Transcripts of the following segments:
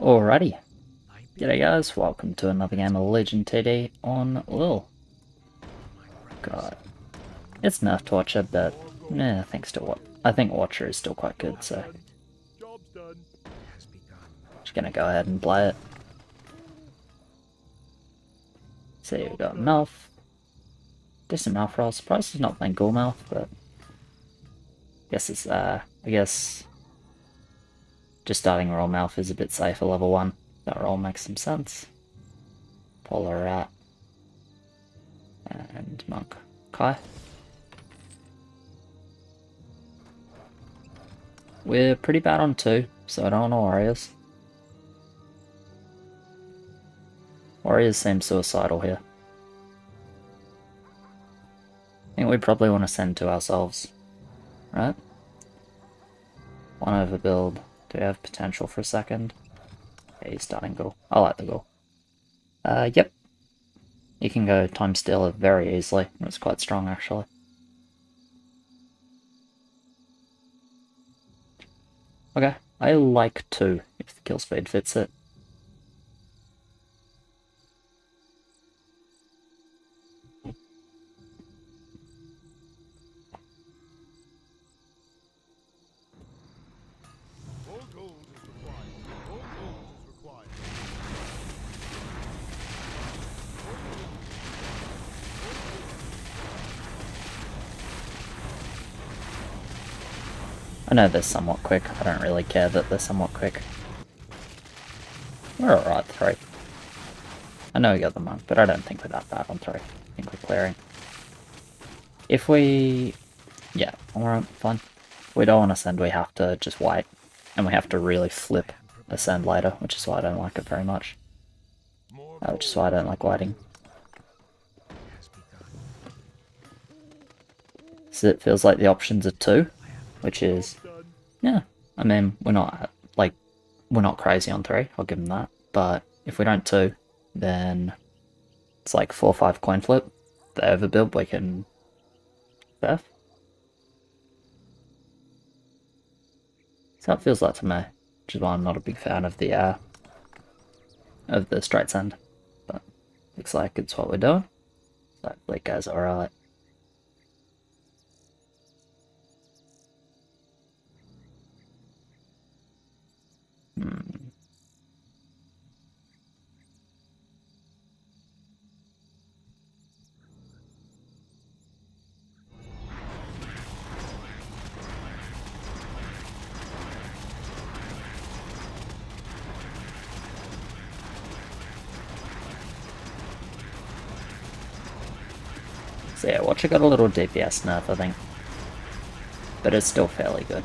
Alrighty, g'day guys, welcome to another game of Legend TD on LIHL. God, it's nerfed Watcher, but thanks to what I think Watcher is still quite good, so just gonna go ahead and play it. See, we got Mouth, decent Mouth roll. Surprised he's not playing Ghoul Mouth, but I guess just starting roll Mouth is a bit safer level 1. That roll makes some sense. Polar Rat and Monk Kai. We're pretty bad on 2, so I don't want Warriors. Warriors seem suicidal here. I think we probably want to send 2 ourselves, right? 1 overbuild. Do we have potential for a second? Yeah, he's starting Ghoul. I like the Ghoul. Yep. You can go time stealer very easily. It's quite strong actually. Okay, I like 2 if the kill speed fits it. I know they're somewhat quick. I don't really care that they're somewhat quick. We're alright 3. I know we got the Monk, but I don't think we're that bad on 3. I think we're clearing. If we... yeah, alright, fine. If we don't want to send, we have to just wait. And we have to really flip a send later, which is why I don't like it very much. Which is why I don't like waiting. So it feels like the options are 2, which is... yeah, I mean, we're not crazy on 3, I'll give them that. But if we don't 2, then it's like 4-5 coin flip. The overbuild, we can... Beth? So it feels like to me, which is why I'm not a big fan of the straight send. But looks like it's what we're doing. So hopefully it goes alright. So yeah, Watcher got a little DPS nerf, I think. But it's still fairly good.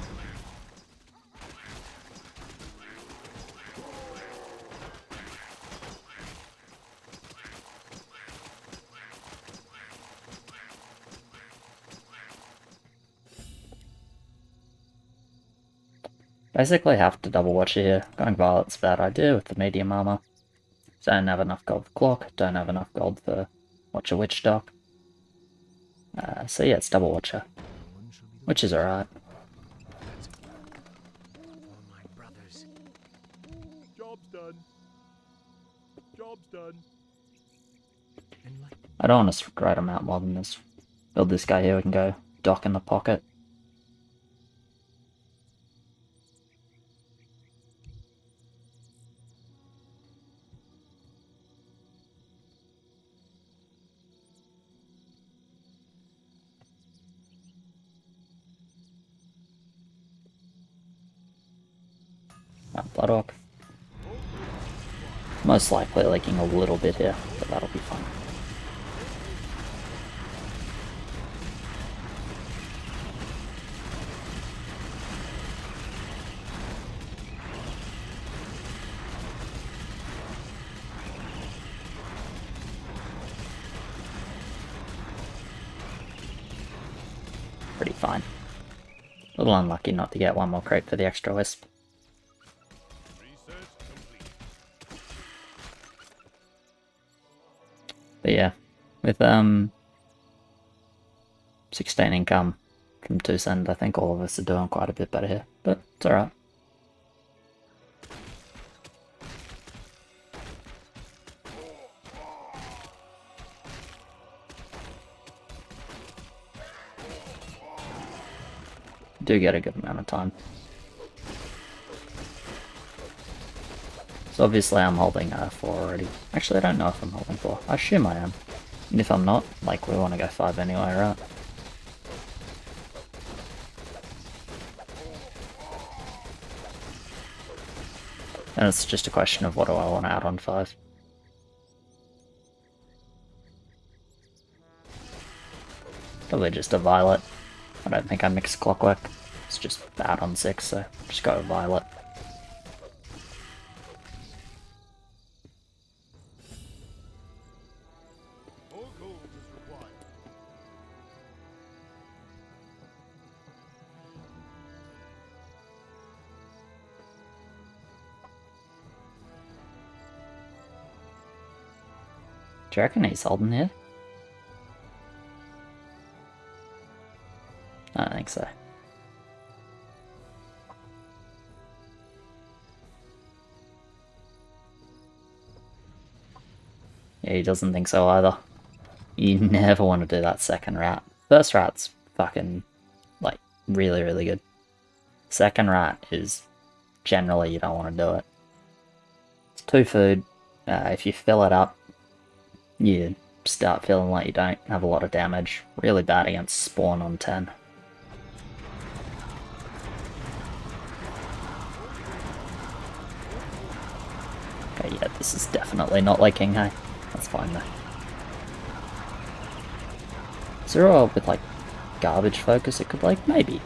Basically have to double Watcher here. Going Violet's a bad idea with the medium armor. Don't have enough gold for Clock, don't have enough gold for Watcher Witch Dock. So yeah, it's double Watcher. Which is alright. Job's done. Job's done. I don't want to spread him out more than this. Build this guy here, we can go Dock in the pocket. Bloodhawk. Most likely leaking a little bit here, but that'll be fine. Pretty fine. A little unlucky not to get one more crate for the extra wisp. But yeah, with 16 income from 2 send, I think all of us are doing quite a bit better here, but it's alright. do get a good amount of time. So obviously I'm holding 4 already. Actually, I don't know if I'm holding 4. I assume I am. And if I'm not, like, we want to go 5 anyway, right? And it's just a question of what do I want to add on 5. Probably just a violet. I don't think I mix clockwork. It's just bad on 6, so just go violet. More gold is required. Do you reckon he's holding here? I don't think so. Yeah, he doesn't think so either. You never want to do that second rat. First rat's fucking, like, really, really good. Second rat is generally you don't want to do it. It's 2 food. If you fill it up, you start feeling like you don't have a lot of damage. Really bad against spawn on 10. Okay, yeah, this is definitely not like King Hai. That's fine though. Zero with like garbage focus it could like, maybe.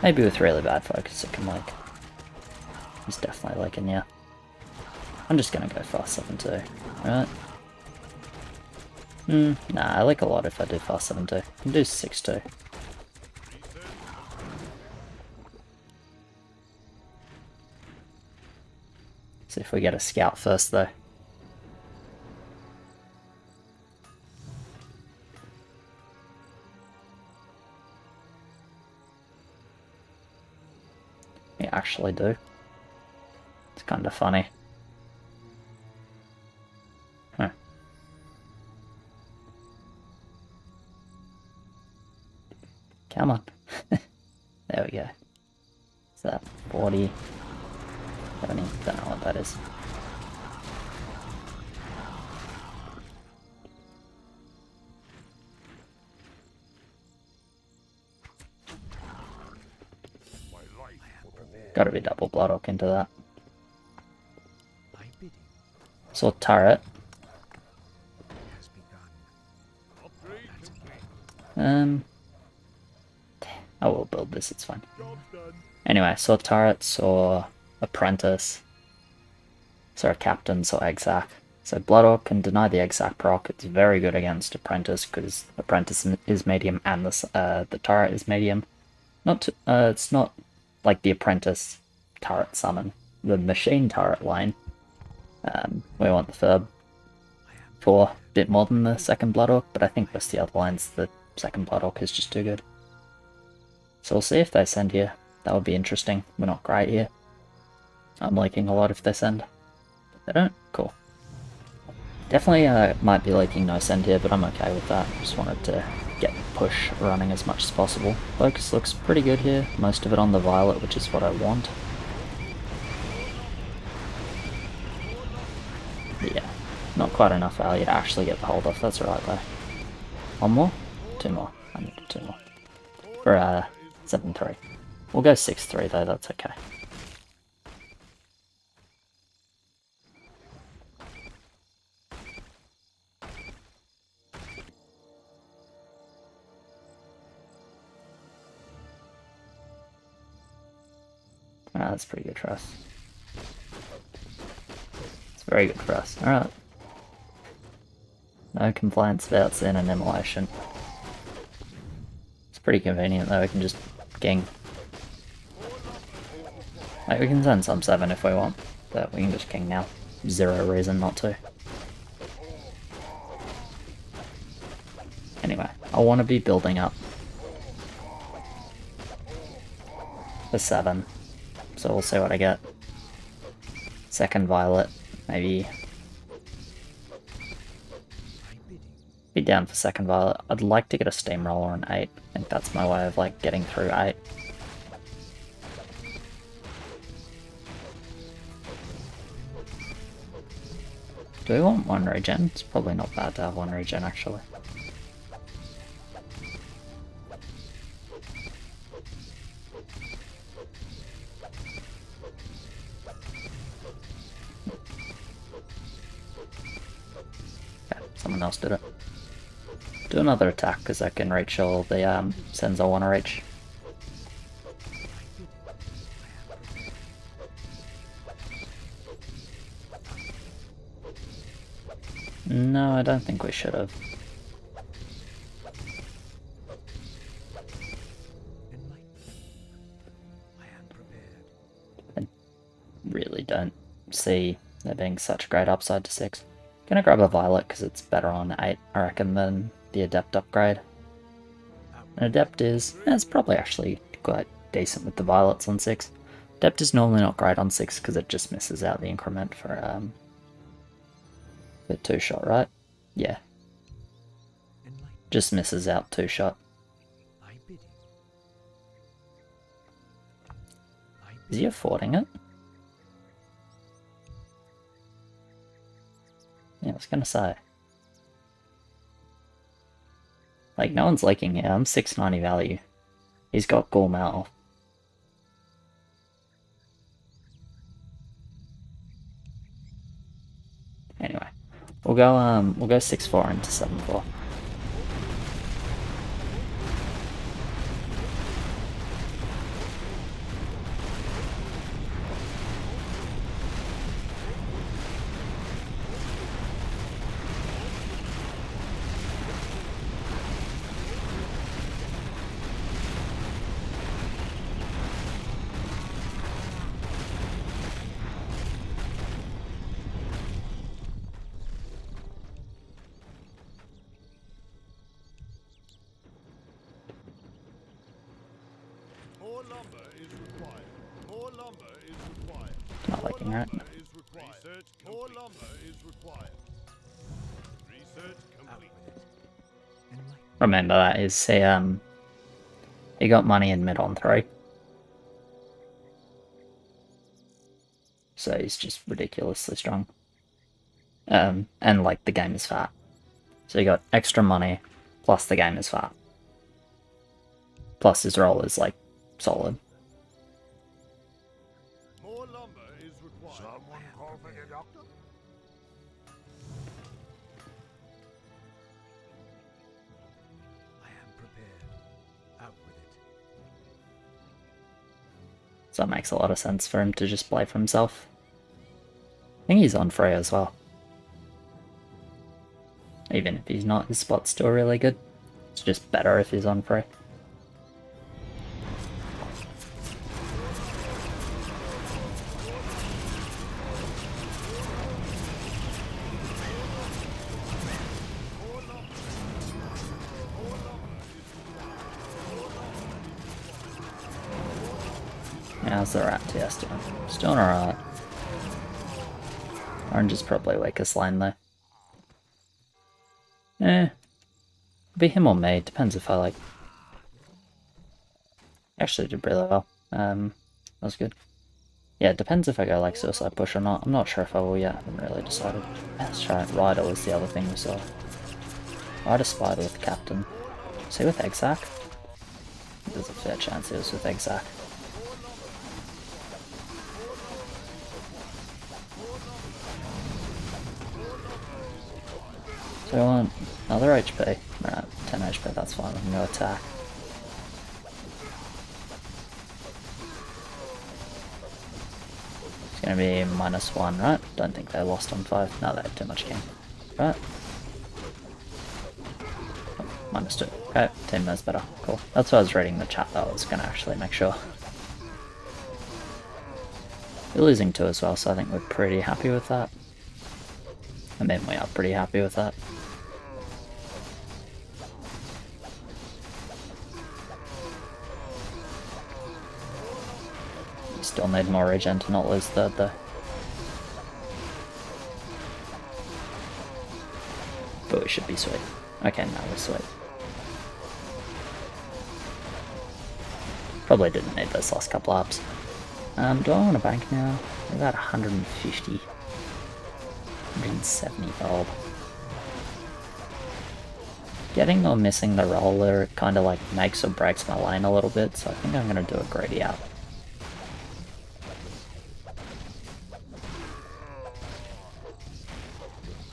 Maybe with really bad focus it can like. He's definitely liking, yeah. I'm just gonna go fast 7-2, right? Nah, I like a lot if I do fast 7-2. I can do 6-2. See if we get a scout first though. We actually do. It's kind of funny. Huh. Come on. There we go. Is that 40? 70? Don't know what that is. Gotta be double blood oak into that. So turret. Upgrade complete. I will build this, it's fine. Job's done. Anyway, saw turret, saw apprentice, saw captain, saw exarch. So blood orc can deny the exarch proc. It's very good against apprentice because apprentice is medium and the turret is medium. It's not like the apprentice turret summon. The machine turret line. We want the third for a bit more than the second blood orc, but I think with the other lines, the second blood orc is just too good. So we'll see if they send here. That would be interesting. We're not great here. I'm liking a lot if they send. If they don't, cool. Definitely might be liking no send here, but I'm okay with that. Just wanted to get push running as much as possible. Focus looks pretty good here. Most of it on the violet, which is what I want. Yeah, not quite enough value to actually get the hold off. That's alright though. One more? 2 more. I need 2 more. For 7-3. We'll go 6-3 though, that's okay. That's pretty good for us. It's very good for us. Alright. No complaints about sin and immolation. It's pretty convenient though, we can just ging. Like, we can send some 7 if we want, but we can just king now. 0 reason not to. Anyway, I want to be building up for 7, so we'll see what I get. Second violet, maybe. Be down for second Violet. I'd like to get a Steamroller on 8. I think that's my way of like getting through 8. Do we want 1 regen? It's probably not bad to have 1 regen actually. Okay, someone else did it. Do another attack because I can reach all the sends I want to reach. No, I don't think we should have. I really don't see there being such a great upside to 6. Gonna grab a Violet because it's better on 8, I reckon, than the Adept upgrade. An Adept is, it's probably actually quite decent with the Violets on 6. Adept is normally not great on 6 because it just misses out the increment for the 2-shot, right? Yeah. Just misses out 2-shot. Is he affording it? Yeah, I was gonna say. Like, no one's liking here. I'm 690 value. He's got Ghoul Metal. Anyway, we'll go 6-4 into 7-4. More lumber is required. More lumber is required. Not liking that. Research more lumber is required. Research complete. Remember that is he got money in mid on 3. So he's just ridiculously strong. And like the game is fat. So you got extra money, plus the game is fat. Plus his roll is like solid. More lumber is required. Someone call for the doctor? I am prepared. Out with it. So that makes a lot of sense for him to just play for himself. I think he's on free as well. Even if he's not, his spot's still really good. It's just better if he's on free. How's the rat TS doing? It's doing alright. Orange is probably weakest lane though. Be him or me, depends if I like. Actually did really well. That was good. Yeah, it depends if I go like suicide push or not. I'm not sure if I will yet, I haven't really decided. Let's try it. Rider was the other thing we saw. Rider Spider with Captain. Is he with Exac? There's a fair chance he was with Exac. So I want another HP. Alright, 10 HP, that's fine, we can go attack. It's gonna be -1, right? Don't think they lost on 5. No, they had too much game. Right? Oh, -2. Okay, team knows better. Cool. That's why I was reading the chat though, I was gonna actually make sure. We're losing 2 as well, so I think we're pretty happy with that. I mean, we are pretty happy with that. Still need more regen to not lose 3rd though. But we should be sweet. Okay, now we're sweet. Probably didn't need those last couple laps. Do I want to bank now? About 150. 170 gold. Getting or missing the roller kind of like makes or breaks my lane a little bit, so I think I'm going to do a greedy out.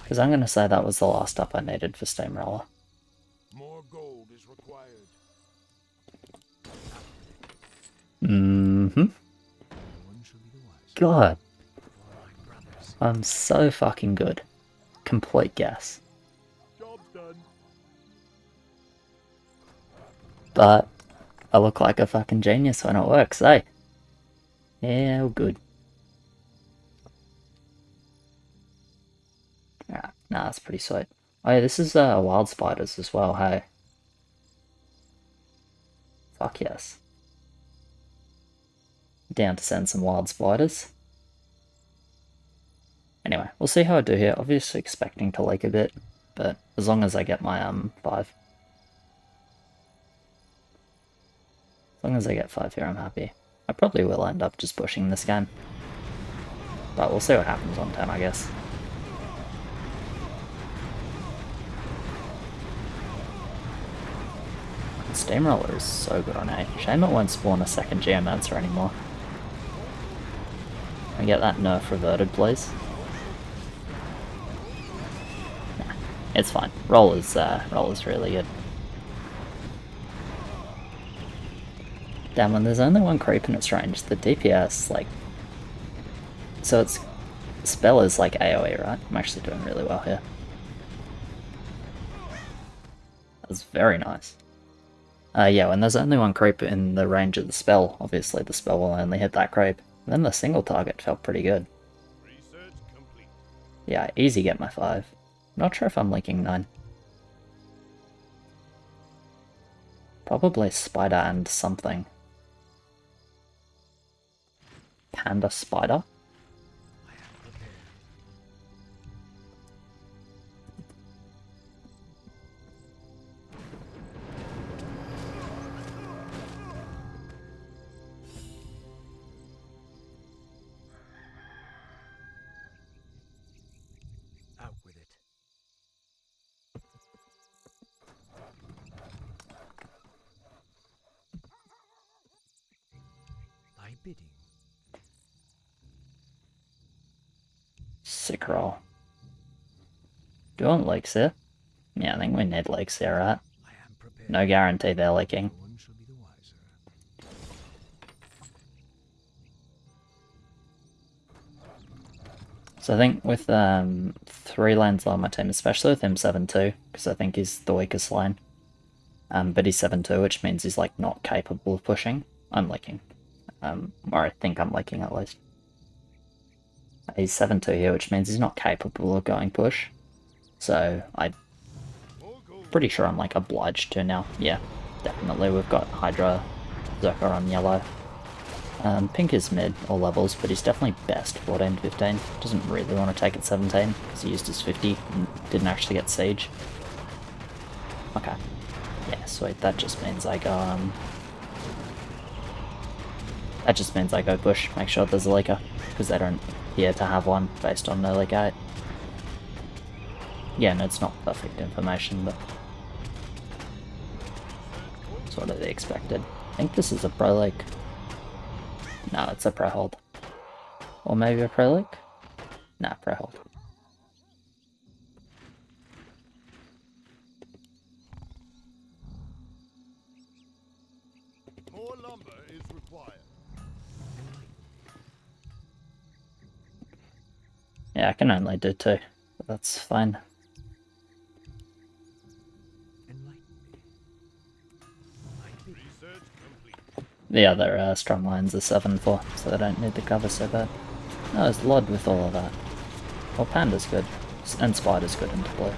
Because I'm going to say that was the last up I needed for Steamroller. More gold is required. One shall be the wiser. God, For my brothers. I'm so fucking good. Complete guess. Job's done. But I look like a fucking genius when it works, eh? Yeah, good. Alright, nah, that's pretty sweet. Oh yeah, this is wild spiders as well, hey? Fuck yes. Down to send some wild spiders. Anyway, we'll see how I do here. Obviously expecting to leak a bit, but as long as I get my 5. As long as I get 5 here, I'm happy. I probably will end up just pushing this game. But we'll see what happens on 10, I guess. Steamroller is so good on 8. Shame it won't spawn a second Geomancer anymore. Can I get that nerf reverted, please? Nah, it's fine. Roller's really good. Damn, when there's only one creep in its range, the DPS, like... So its spell is like AoE, right? I'm actually doing really well here. That's very nice. Yeah, when there's only one creep in the range of the spell, obviously the spell will only hit that creep. Then the single target felt pretty good. Research complete. Yeah, easy get my 5. Not sure if I'm linking 9. Probably spider and something. Panda spider? I am prepared. Out with it. Thy bidding. Sick roll. Do you want leaks here? Yeah, I think we need leaks here, right? I am prepared. No guarantee they're leaking. One shall be the wiser. So I think with 3 lanes on my team, especially with him 7-2, because I think he's the weakest lane. But he's 7-2, which means he's like not capable of pushing. I'm leaking. Or I think I'm leaking at least. He's 7-2 here, which means he's not capable of going push. So I'm More gold. pretty sure I'm like obliged to now. Yeah, definitely. We've got Hydra, Zerker on yellow. Pink is mid, all levels, but he's definitely best 14-15. Doesn't really want to take it 17, because he used his 50 and didn't actually get siege. Okay. Yeah, sweet. That just means I go, That just means I go push, make sure there's a leaker, because they don't appear to have one based on their leak 8. Yeah, no, it's not perfect information, but sort of the expected. I think this is a pro leak. No, it's a pro hold. Or maybe a pro leak? Nah, pro hold. More lumber is required. Yeah, I can only do 2, but that's fine. Enlighten me. Thy bidding. Research complete. The other strong lines are 7-4, so they don't need the cover so bad. No, it's Lod with all of that. Well, Panda's good, and Spider's good into blue.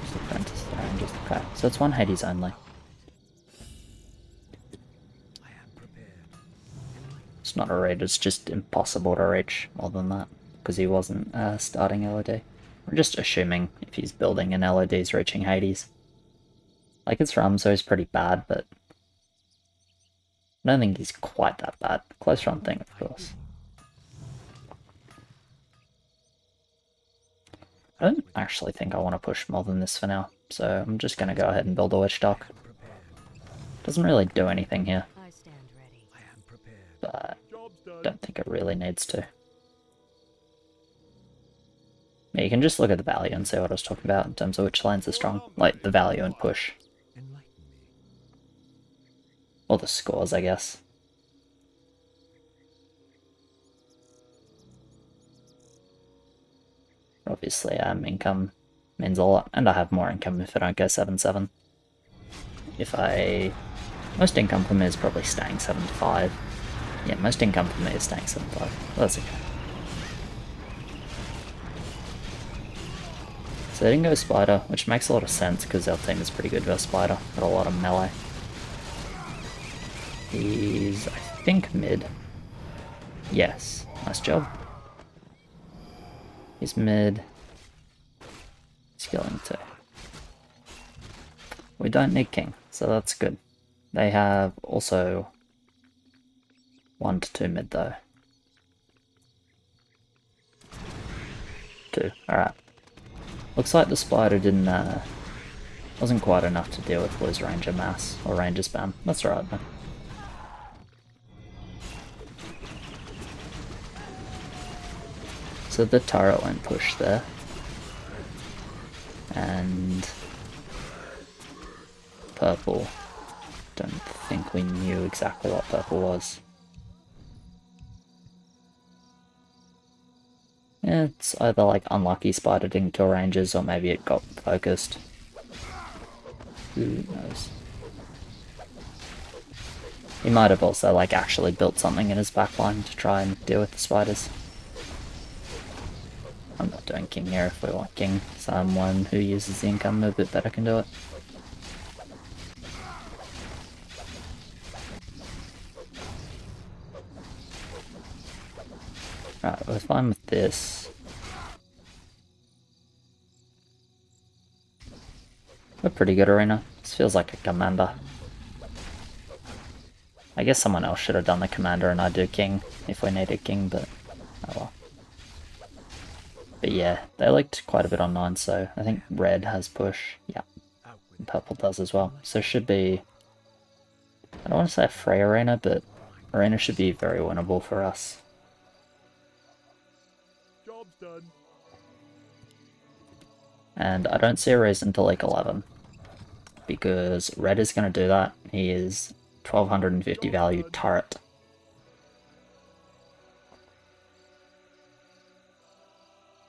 Just Apprentice the Rangers. Okay, so it's 1 Hades only. I am prepared. It's not a read, it's just impossible to reach more than that, because he wasn't starting LED. We're just assuming if he's building and LOD's reaching Hades. Like, it's rum, so he's pretty bad, but I don't think he's quite that bad. Close run thing, of course. I don't actually think I want to push more than this for now, so I'm just going to go ahead and build a witch dock. Doesn't really do anything here, I stand ready. I am prepared. but Job's done. don't think it really needs to. Yeah, you can just look at the value and see what I was talking about in terms of which lanes are strong. Like, the value and push. Enlighten me. Or the scores, I guess. Obviously, income means a lot, and I have more income if I don't go 7-7. Most income for me is probably staying 7-5. Yeah, most income for me is staying 7-5. Well, that's okay. So they didn't go Spider, which makes a lot of sense because our team is pretty good versus Spider. Got a lot of melee. He's, I think, mid. Yes, nice job. He's mid. He's killing too. We don't need king, so that's good. They have also 1 to 2 mid though. 2, alright. Looks like the spider wasn't quite enough to deal with Blue's ranger mass, or ranger spam. That's alright though. So the turret won't push there. And purple. Don't think we knew exactly what purple was. Yeah, it's either like unlucky spider didn't kill rangers or maybe it got focused. Who knows? He might have also like actually built something in his backline to try and deal with the spiders. I'm not doing king here if we want king. Someone who uses the income a bit better can do it. Right, we're fine with this. We're pretty good arena. This feels like a commander. I guess someone else should have done the commander and I do king if we needed king, but oh well. But yeah, they leaked quite a bit online, so I think red has push. Yeah, and purple does as well. So it should be, I don't want to say a free arena, but arena should be very winnable for us. Job's done. And I don't see a reason to leak 11. Because red is going to do that. He is 1250 value turret.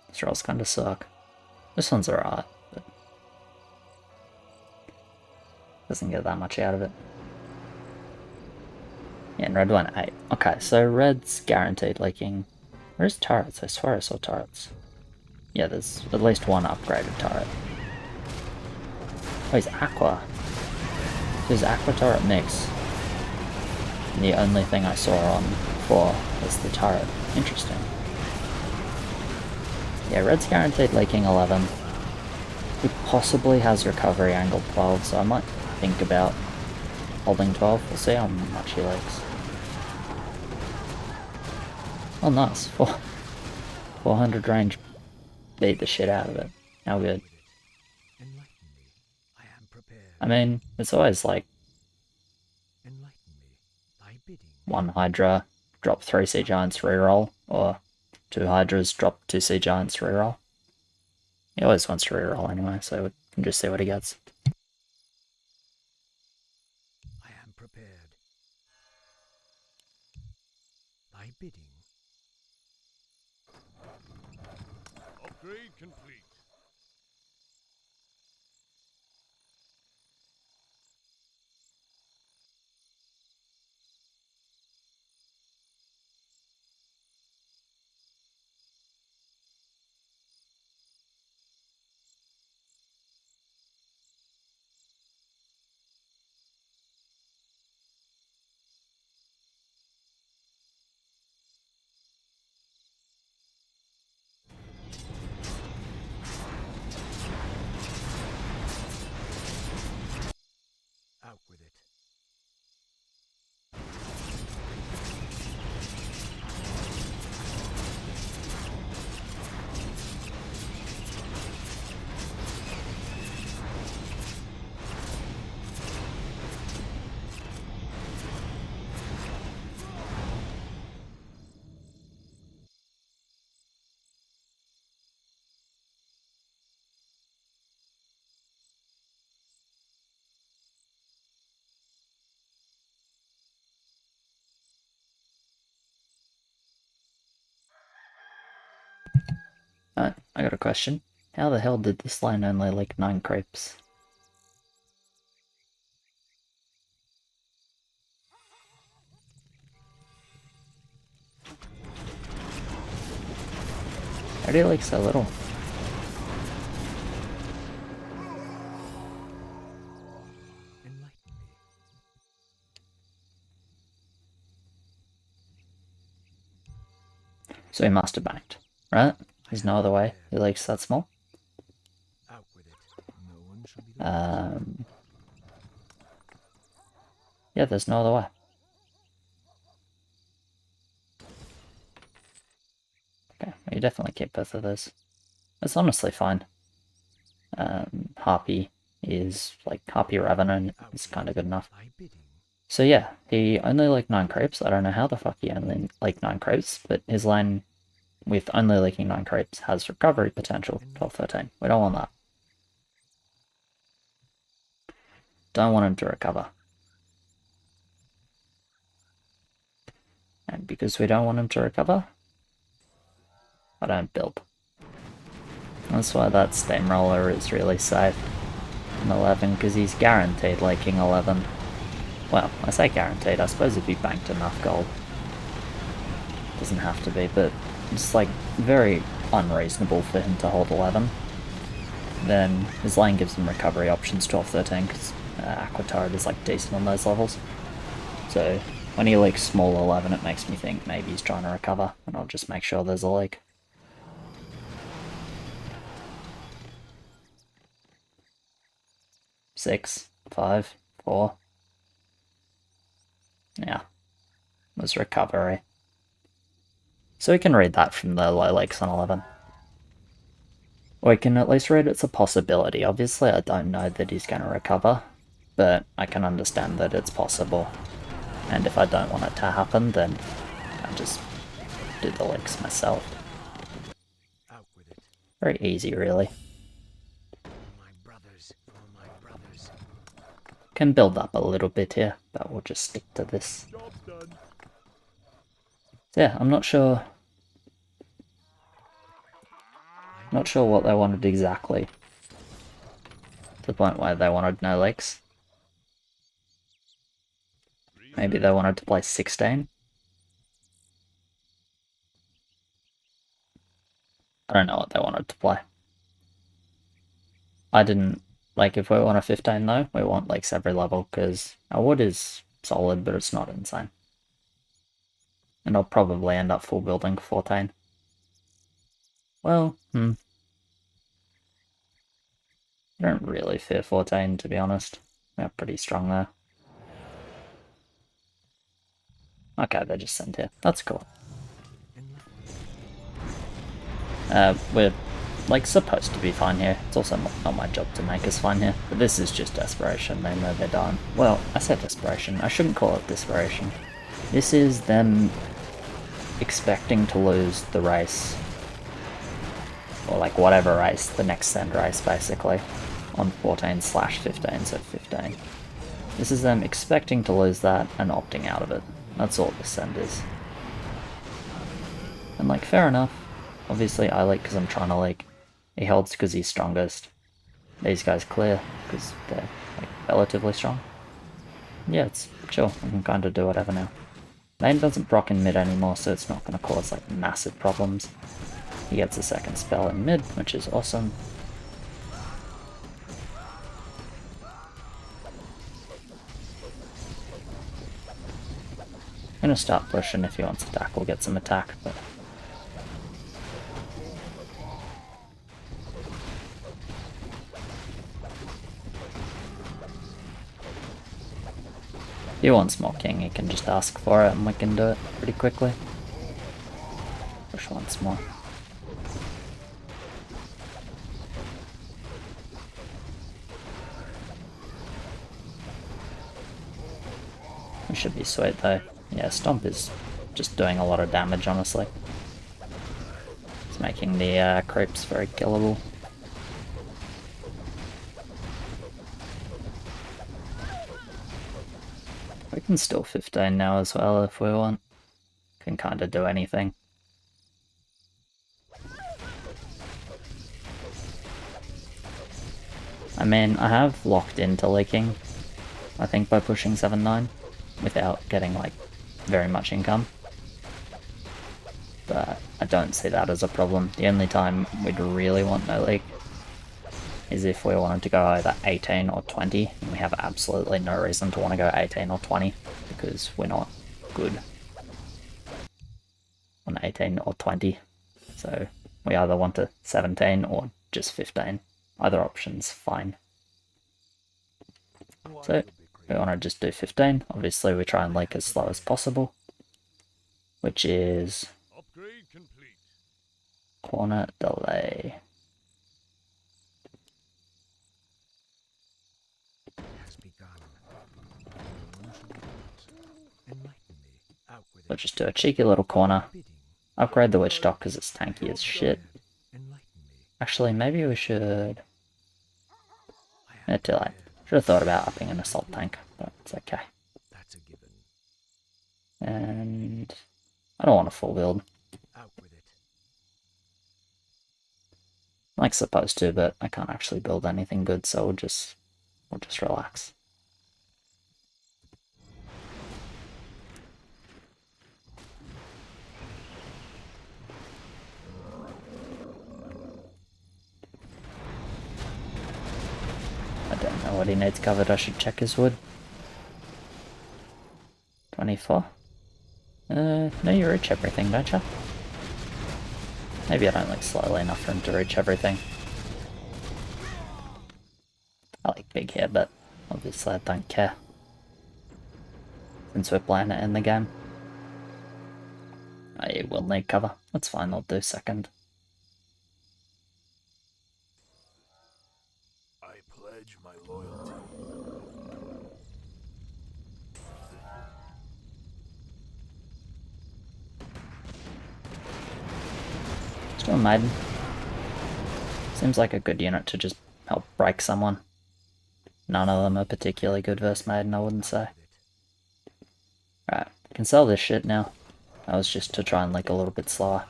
These rolls kind of suck. This one's alright, but doesn't get that much out of it. Yeah, and red went 8. Okay, so red's guaranteed leaking. Where's turrets? I swear I saw turrets. Yeah, there's at least one upgraded turret. Oh, he's aqua. His aqua turret mix. And the only thing I saw on 4 was the turret. Interesting. Yeah, red's guaranteed leaking 11. He possibly has recovery angle 12, so I might think about holding 12. We'll see how much he leaks. Oh, nice. 400 range beat the shit out of it. How good. Enlighten me. I am prepared. I mean, it's always like Enlighten me. Thy bidding. 1 Hydra, drop 3 Sea Giants reroll, or 2 Hydras, drop 2 Sea Giants reroll. He always wants to reroll anyway, so we can just see what he gets. I am prepared. Thy bidding. Upgrade complete. I got a question. How the hell did this line only like 9 creeps? How do you like so little? Enlighten me. So he must have banked, right? There's no other way. He likes that small. Out with it. No one shall be the Yeah, there's no other way. Okay, you definitely keep both of those. It's honestly fine. Harpy is like Harpy Revenant is kind of good enough. thy bidding. So yeah, he only like 9 crepes. I don't know how the fuck he only like 9 crepes, but his line with only leaking 9 crepes has recovery potential 12-13. We don't want that. Don't want him to recover. And because we don't want him to recover, I don't build. That's why that Steamroller is really safe in 11, because he's guaranteed leaking 11. Well, I say guaranteed, I suppose if he banked enough gold. Doesn't have to be, but it's like very unreasonable for him to hold 11. Then his lane gives him recovery options 12-13, because Aqua Turret is like decent on those levels. So when he leaks small 11, it makes me think maybe he's trying to recover, and I'll just make sure there's a leak. Six, 5, 4. Yeah, was recovery. So we can read that from the low lakes on 11. We can at least read it's a possibility. Obviously, I don't know that he's going to recover, but I can understand that it's possible. And if I don't want it to happen, then I just do the lakes myself. Out with it. Very easy, really. My brothers. For my brothers. Can build up a little bit here, but we'll just stick to this. Job's done. So yeah, I'm not sure. Not sure what they wanted exactly. To the point where they wanted no lakes. Maybe they wanted to play 16. I don't know what they wanted to play. I didn't, like, if we want a 15 though, we want lakes every level, because our wood is solid, but it's not insane. And I'll probably end up full building 14. Well, I don't really fear 14, to be honest. They're pretty strong there. Okay, they just sent here. That's cool. We're, like, supposed to be fine here. It's also not my job to make us fine here. But this is just desperation. They know they're done. Well, I said desperation. I shouldn't call it desperation. This is them expecting to lose the race. Or, like, whatever race. The next send race, basically. On 14/15, so 15. This is them expecting to lose that and opting out of it. That's all this send is. And, like, fair enough. Obviously, I leak because I'm trying to leak. He holds because he's strongest. These guys clear because they're, like, relatively strong. Yeah, it's chill. I can kind of do whatever now. Main doesn't proc in mid anymore, so it's not going to cause, like, massive problems. He gets a second spell in mid, which is awesome. I'm going to start pushing. If he wants attack, we'll get some attack, but... If he wants more king, he can just ask for it and we can do it pretty quickly. Push once more. We should be sweet though. Yeah, Stomp is just doing a lot of damage, honestly. It's making the creeps very killable. We can still 15 now as well if we want. Can kind of do anything. I mean, I have locked into leaking, I think, by pushing 7-9 without getting, like, very much income. But I don't see that as a problem. The only time we'd really want no leak is if we wanted to go either 18 or 20, and we have absolutely no reason to want to go 18 or 20, because we're not good on 18 or 20. So we either want to 17 or just 15. Either option's fine. So we want to just do 15. Obviously we try and leak as slow as possible, which is Upgrade complete. corner delay. has begun. No one shall be taught. Enlighten me. Out with So it. just do a cheeky little corner. Bidding. Upgrade the witch dock because it's tanky as shit. Enlighten me. Actually, maybe we should... I am Too late. Should have thought about upping an assault tank, but it's okay. That's a given. And I don't want a full build. Out with it. I'm like supposed to, but I can't actually build anything good, so we'll just relax. I don't know what he needs covered. I should check his wood. 24. No, you reach everything, don't you? Maybe I don't look slowly enough for him to reach everything. I like big hair, but obviously I don't care. Since we're playing it in the game. I will need cover. That's fine, I'll do second. I pledge my loyalty. Still a maiden. Seems like a good unit to just help break someone. None of them are particularly good versus maiden, I wouldn't say. Right, can sell this shit now. That was just to try and leak a little bit slower.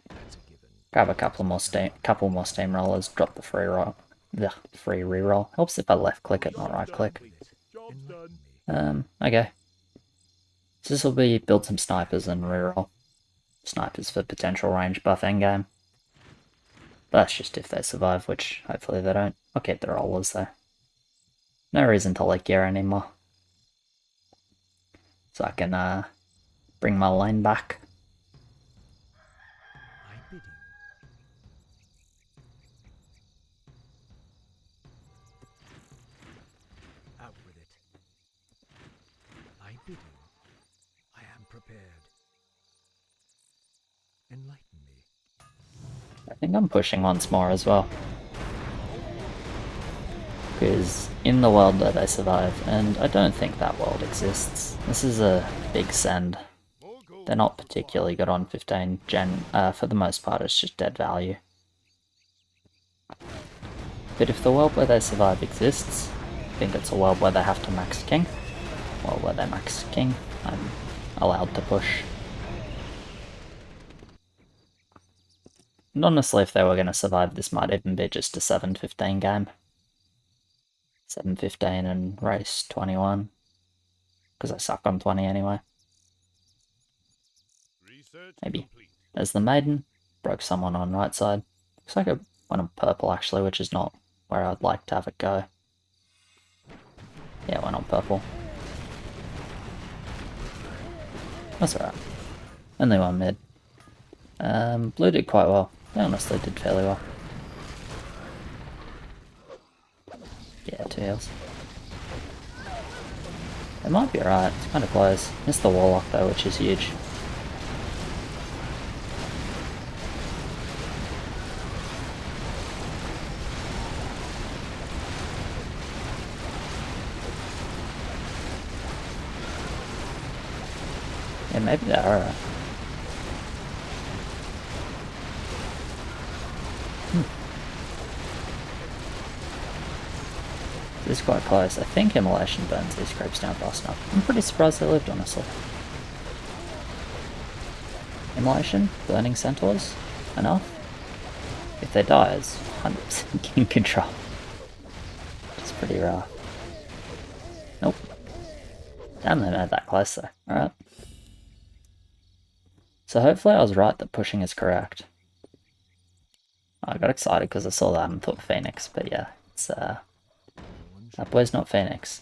That's a given. Grab a couple more steamrollers, drop the free roll. The free reroll. Helps if I left click it, not right click. Job's done. Okay. So this will be build some snipers and reroll. Snipers for potential range buff endgame. But that's just if they survive, which hopefully they don't. I'll keep the rollers though. No reason to leak gear anymore. So I can bring my lane back. I bidding. Out with it. I bidding. I am prepared. Enlighten me. I think I'm pushing once more as well. Because in the world that they survive, and I don't think that world exists, this is a big send. More gold. They're not particularly good on 15 gen, for the most part it's just dead value. But if the world where they survive exists, I think it's a world where they have to max king. Well, where they max king, I'm allowed to push. And honestly, if they were going to survive, this might even be just a 7-15 game. 7-15 and race 21. Because I suck on 20 anyway. Research Maybe. complete. There's the maiden. Broke someone on right side. Looks like it went on purple actually, which is not where I'd like to have it go. Yeah, it went on purple. That's alright. Only one mid. Blue did quite well. They honestly did fairly well. Yeah, 2 heals. It might be alright, it's kind of close. Missed the warlock though, which is huge. Yeah, maybe they are alright. This is quite close. I think Immolation burns these creeps down fast enough. I'm pretty surprised they lived, honestly. Immolation? Burning centaurs? Enough? If they die, it's 100% king control. It's pretty rough. Nope. Damn, they made that close though. Alright. So hopefully I was right that pushing is correct. I got excited because I saw that and thought Phoenix, but yeah, it's that boy's not Phoenix.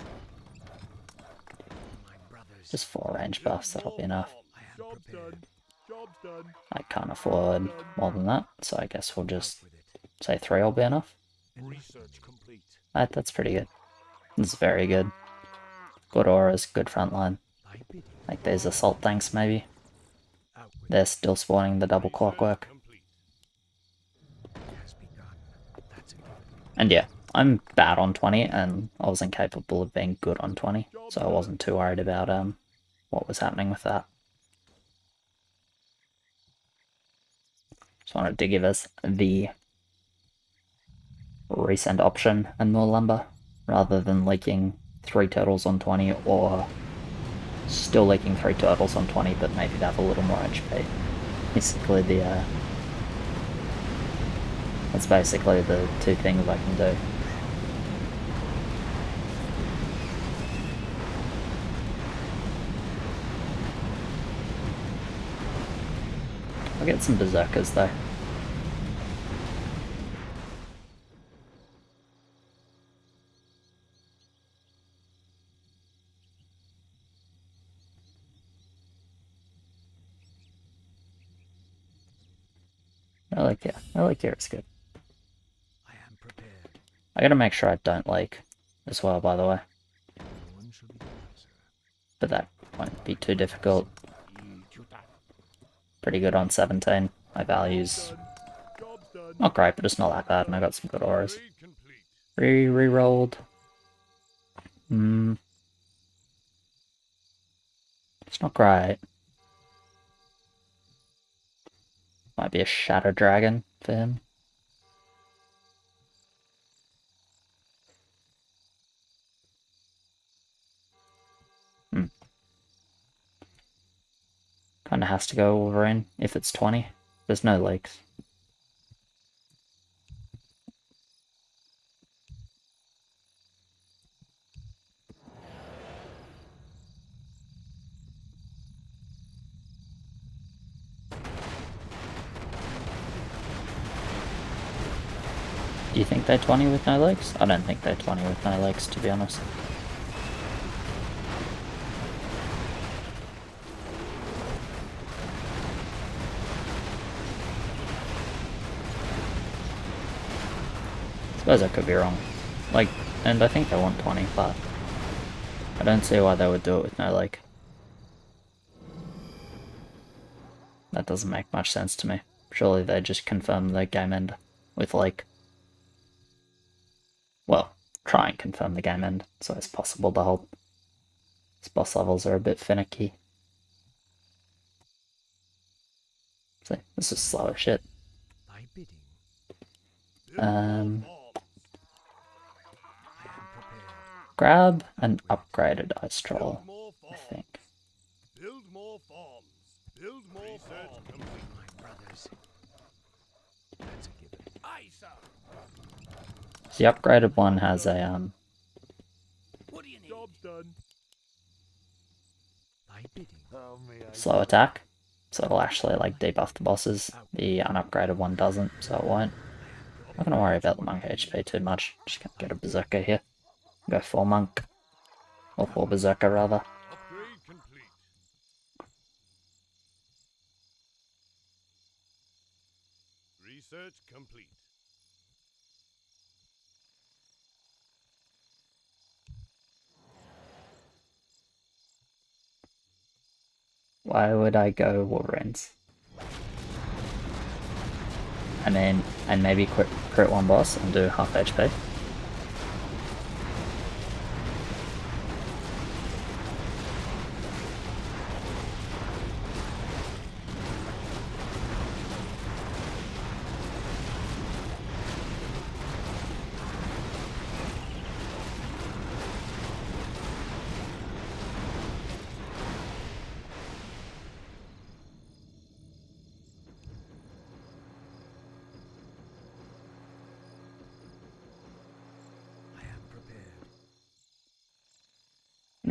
Just 4 range buffs, that'll be enough. Job's done. Job's done. I can't afford more than that, so I guess we'll just say 3 will be enough. Research complete. That's pretty good. It's very good. Good auras, good frontline. Like these assault tanks maybe. They're still spawning the double clockwork. Complete. And yeah, I'm bad on 20 and I was incapable of being good on 20, so I wasn't too worried about what was happening with that. Just wanted to give us the resend option and more lumber, rather than leaking 3 turtles on 20 or still leaking 3 turtles on 20 but maybe have a little more HP. Basically that's basically the 2 things I can do. I'll get some berserkers though. I like it's good. I am prepared. I gotta make sure I don't leak as well, by the way. No one shall be the wiser. But that won't be too difficult. Pretty good on 17. My value's Job's done. not great, but it's not that bad, and I got some good auras. Raid complete. Re-rolled. It's not great. Might be a Shadow Dragon for him. Kinda has to go Wolverine if it's 20. There's no leaks. Do you think they're 20 with no leaks? I don't think they're 20 with no leaks, to be honest. Suppose I could be wrong. Like, and I think they want 20, but I don't see why they would do it with no leak. That doesn't make much sense to me. Surely they just confirm the game end with leak. Well, try and confirm the game end, so it's possible to hold. These boss levels are a bit finicky. See, this is slow as shit. Thy bidding. Grab an upgraded ice troll, I think. Build more farms. Build more farms. Complete. My brothers. That's a given. Aye, sir. The upgraded one has a What do you need? Job's done. Thy bidding. How may I slow attack, so it'll actually like debuff the bosses. The unupgraded one doesn't, so it won't. Not gonna worry about the monk HP too much. Just gonna get a berserker here. Go for monk. Or for berserker rather. upgrade complete? Research complete. Why would I go Wolverines? I mean, and maybe crit one boss and do half HP.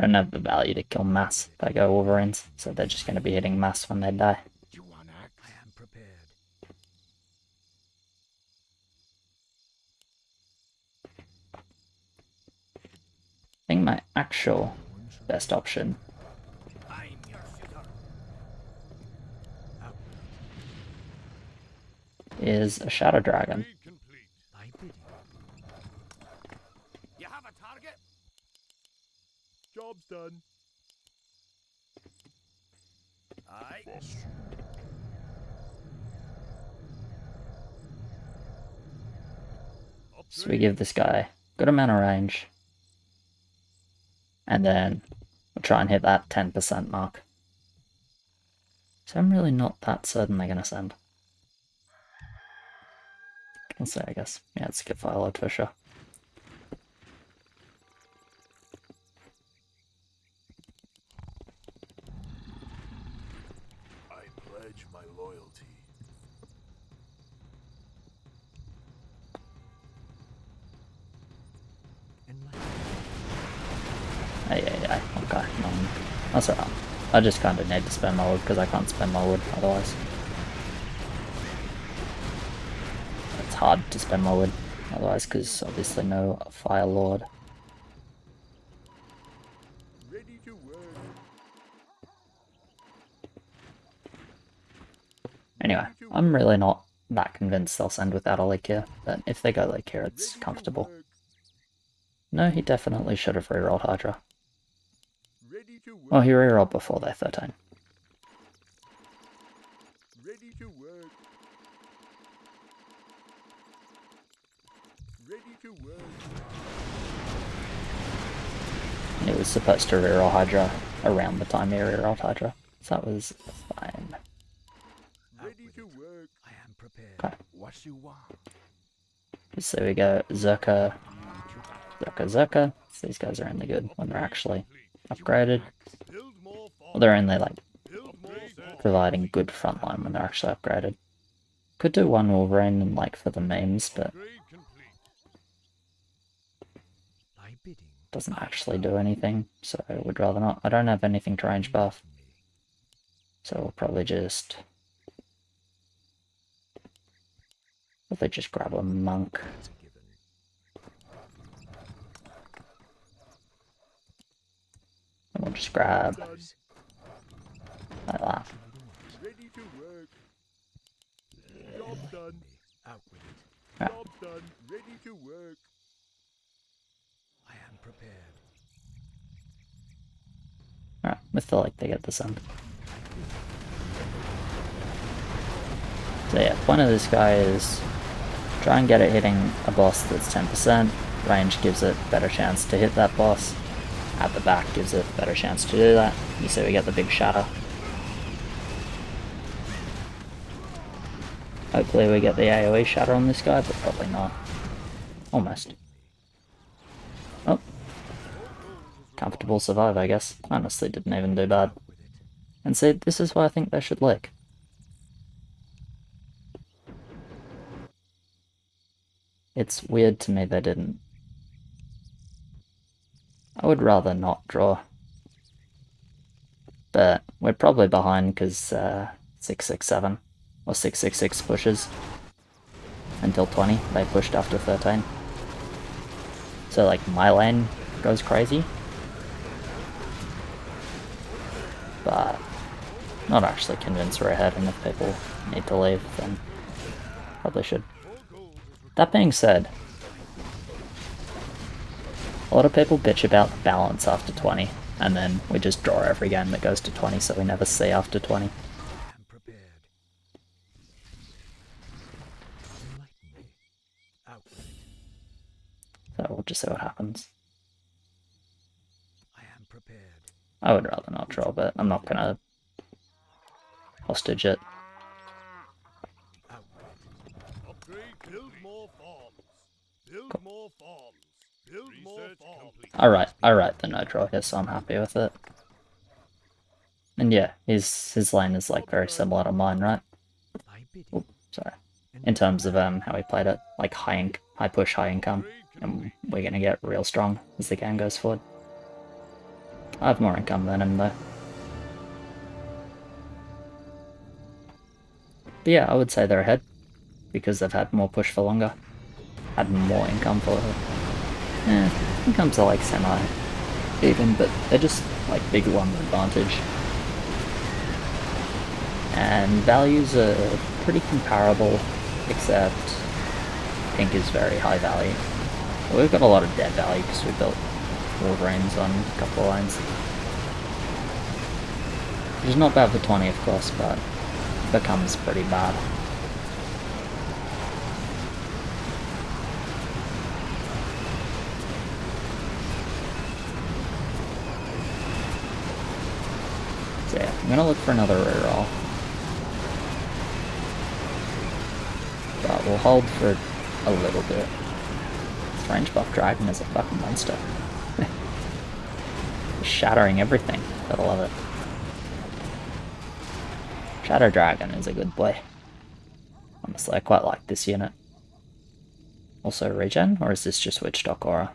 I don't have the value to kill mass if I go Wolverines, so they're just going to be hitting mass when they die. You want act? I am prepared. I think my actual best option I'm your shooter. Out. is a Shadow Dragon. Upgrade complete. Thy bidding. You have a target? Job's done. Aye. So we give this guy good amount of range. And then we'll try and hit that 10% mark. So I'm really not that certain they're going to send. I'll say, I guess. Yeah, it's a good fire load for sure. I pledge my loyalty. Ay. Okay, no, that's alright. I just kind of need to spend my wood because I can't spend my wood otherwise. It's hard to spend my wood otherwise because obviously no Fire Lord. Ready to work. Anyway, I'm really not that convinced they'll send without a leak here, but if they go leak here, it's comfortable. No, he definitely should have rerolled Hydra. Ready to work. Well, he rerolled before they're 13. Ready to work. Ready to work. He was supposed to reroll Hydra around the time he rerolled Hydra, so that was fine. Ready to work. I am prepared. Okay. What you want? So we go Zerka, Zerka. So these guys are only good when they're actually upgraded. Build more Well, farms. they're only like Build more farms. providing good frontline when they're actually upgraded. Could do one Wolverine and like for the memes, but Upgrade complete. Thy bidding. doesn't actually do anything, so I would rather not. I don't have anything to range buff, so we'll probably just grab a monk. That's a given. And we'll just grab Done. like that. Ready to work. Job done. Out with it. Yeah. Job done. Ready to work. I am prepared. Alright, I feel like they get this end. So yeah, point of this guy is try and get it hitting a boss that's 10%. Range gives it a better chance to hit that boss. At the back gives it a better chance to do that. You see we get the big shatter. Hopefully we get the AoE shatter on this guy, but probably not. Almost. Oh. Comfortable survive, I guess. Honestly, didn't even do bad. And see, this is why I think they should lick. It's weird to me they didn't. I would rather not draw. But we're probably behind because 667 or 666 pushes until 20. They pushed after 13. So like my lane goes crazy. But not actually convinced we're ahead, and if people need to leave, then probably should. That being said, a lot of people bitch about the balance after 20, and then we just draw every game that goes to 20, so we never see after 20. I am prepared. Enlighten me. Out with it. So we'll just see what happens. I am prepared. I would rather not draw, but I'm not gonna hostage it. Out with it. Upgrade. Build more farms. Build more farms. Build more farms. I write the no draw here, so I'm happy with it. And yeah, his lane is like very similar to mine, right? Thy bidding. Oh, sorry. In terms of how he played it, like high push, high income, and we're gonna get real strong as the game goes forward. I have more income than him though. But yeah, I would say they're ahead because they've had more push for longer. Had more income for incomes are like semi even, but they're just like big one advantage. And values are pretty comparable, except pink is very high value. But we've got a lot of dead value because we built Wolverines on a couple of lines. Which is not bad for 20 of course, but becomes pretty bad. So yeah, I'm gonna look for another reroll. But we'll hold for a little bit. This range buff dragon is a fucking monster. Shattering everything. Gotta love it. Shadow Dragon is a good play. Honestly, I quite like this unit. Also regen, or is this just Witchstock Aura?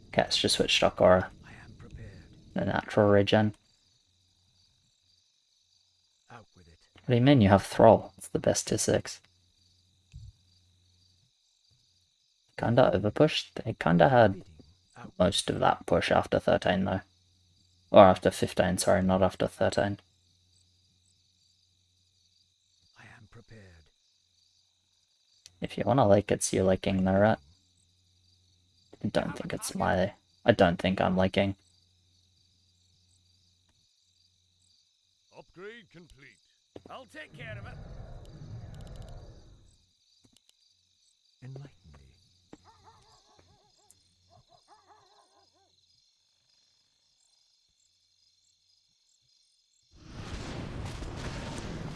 Okay, it's just Witchstock Aura. I am prepared. The natural regen. Out with it. What do you mean you have Thrall? It's the best tier 6. Kinda overpushed. They kinda had Bidding. Out. most of that push after 13 though. Or after 15, sorry, not after 13. I am prepared. If you wanna like, it's you liking though, right? I don't think it's my... I don't think I'm liking. Upgrade complete. I'll take care of it. Enlighten me.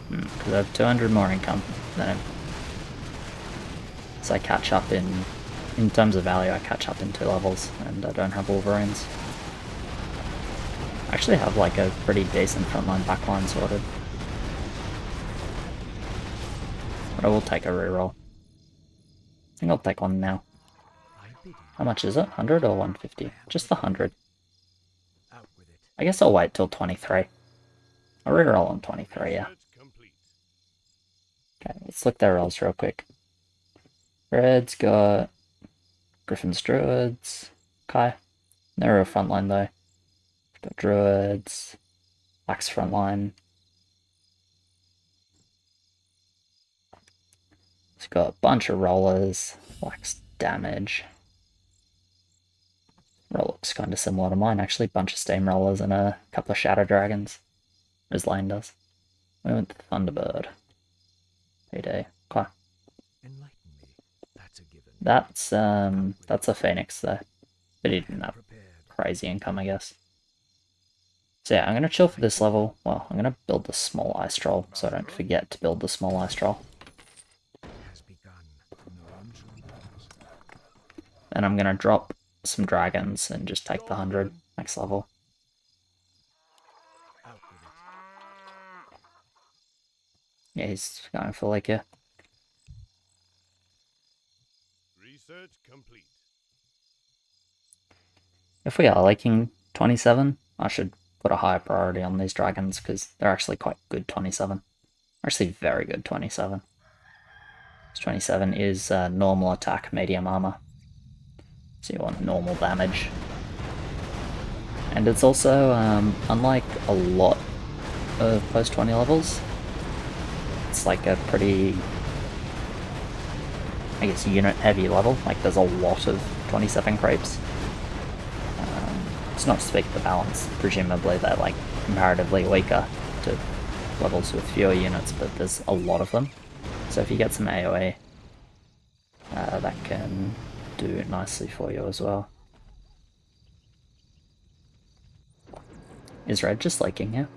Because I have 200 more income than him. So I catch up in terms of value, I catch up in 2 levels, and I don't have Wolverines. I actually have like a pretty decent frontline backline sorted. But I will take a reroll. I think I'll take one now. I bid you. How much is it? 100 or 150? Just the 100. Out with it. I guess I'll wait till 23. I'll reroll on 23, yeah. Research complete. Okay, let's look their rolls real quick. Red's got Griffin's Druids. Okay. They're a frontline though. Got Druids. Black's frontline. It's got a bunch of rollers. Black's damage. Roll looks kind of similar to mine actually. Bunch of steamrollers and a couple of shadow dragons. As Lane does. We went to Thunderbird. PD. Okay. Enlighten me. That's a given. That's a Phoenix though. But he I didn't am have prepared. crazy income, I guess. So yeah, I'm gonna chill for this level. Well, I'm gonna build the small ice troll so I don't forget to build the small ice troll. Has begun. None shall pass. And I'm gonna drop some dragons and just take the 100 next level. Out with it. Yeah, he's going for like a... Research complete. If we are liking 27, I should put a higher priority on these dragons because they're actually quite good 27. Actually very good 27. 27 is normal attack, medium armor. So you want normal damage. And it's also, unlike a lot of post 20 levels, it's like a pretty, I guess, unit heavy level. Like there's a lot of 27 creeps. It's not to speak of the balance, presumably they're like comparatively weaker to levels with fewer units, but there's a lot of them. So if you get some AoE, that can do nicely for you as well. Is Red just liking here?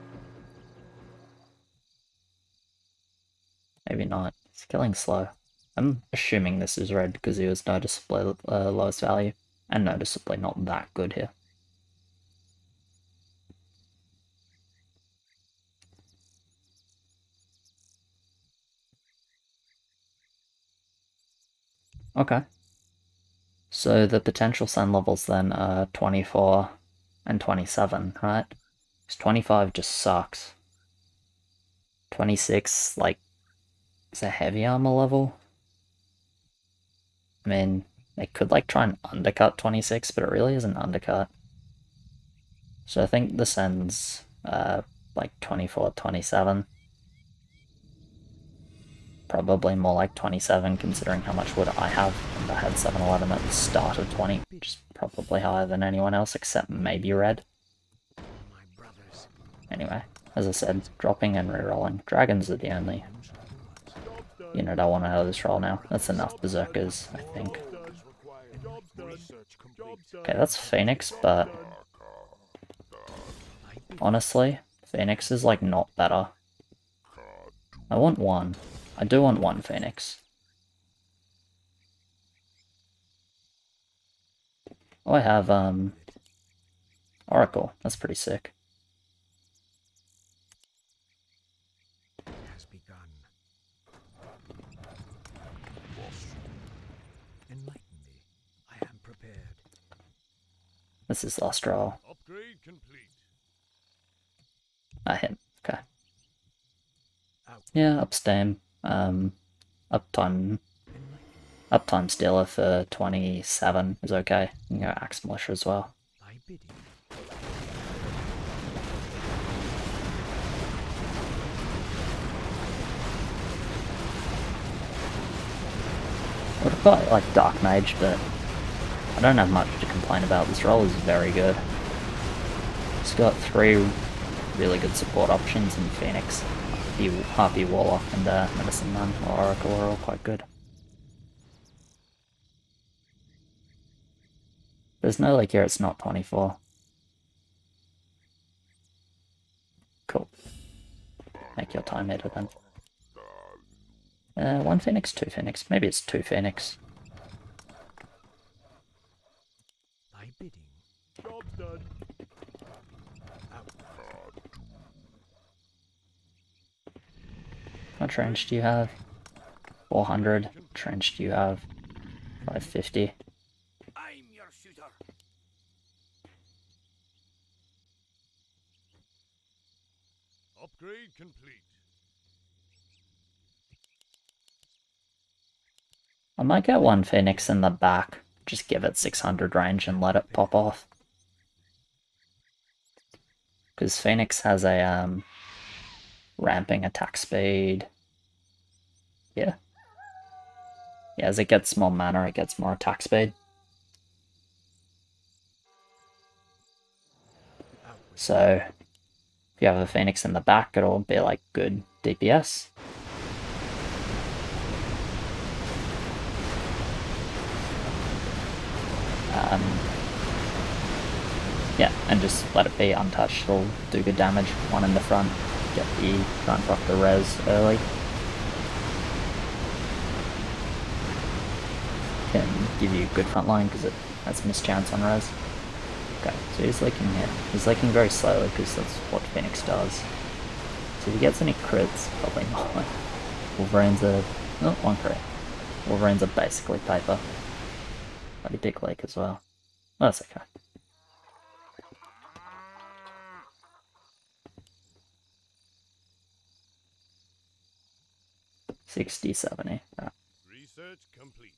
Maybe not. He's killing slow. I'm assuming this is Red because he was noticeably lowest value, and noticeably not that good here. Okay. So the potential send levels then are 24 and 27, right? Because 25 just sucks. 26, like, is a heavy armor level? I mean, they could like try and undercut 26, but it really isn't undercut. So I think the send's like 24, 27. Probably more like 27 considering how much wood I have, and I had 711 at the start of 20, which is probably higher than anyone else except maybe red. My brothers. Anyway, as I said, dropping and rerolling. Dragons are the only unit I want out of this roll now. That's enough berserkers, I think. Okay, that's Phoenix, but honestly, Phoenix is like not better. I want one. I do want one Phoenix. Oh, I have, Oracle. That's pretty sick. Has begun. Enlighten me. I am prepared. This is last roll. Upgrade complete. I hit. Okay. Out. Yeah, upstream. Uptime stealer for 27 is okay. You can go Axe Militia as well. Thy bidding. Would have got like Dark Mage, but I don't have much to complain about. This roll is very good. It's got 3 really good support options in Phoenix. Harpy, Warlock, and Medicine Man or Oracle are all quite good. There's no like here, it's not 24. Cool. Make your time meter then. 1 Phoenix, 2 Phoenix. Maybe it's 2 Phoenix. Thy bidding. Job's done. Out. What trench do you have? 400. Trench do you have? 550. I'm your shooter. Upgrade complete. I might get 1 Phoenix in the back. Just give it 600 range and let it pop off. Because Phoenix has a ramping attack speed. Yeah. Yeah, as it gets more mana, it gets more attack speed. So, if you have a Phoenix in the back, it'll be like good DPS. Yeah, and just let it be untouched, it'll do good damage. 1 in the front, get the front rock the res early. Can give you good front line because it has mischance on res. Okay, so he's leaking here. He's leaking very slowly because that's what Phoenix does. So if he gets any crits, probably not. Wolverines are... oh, 1 crit. Wolverines are basically paper. Bloody big leak as well. Well, that's okay. $60, $70. Right. Research complete.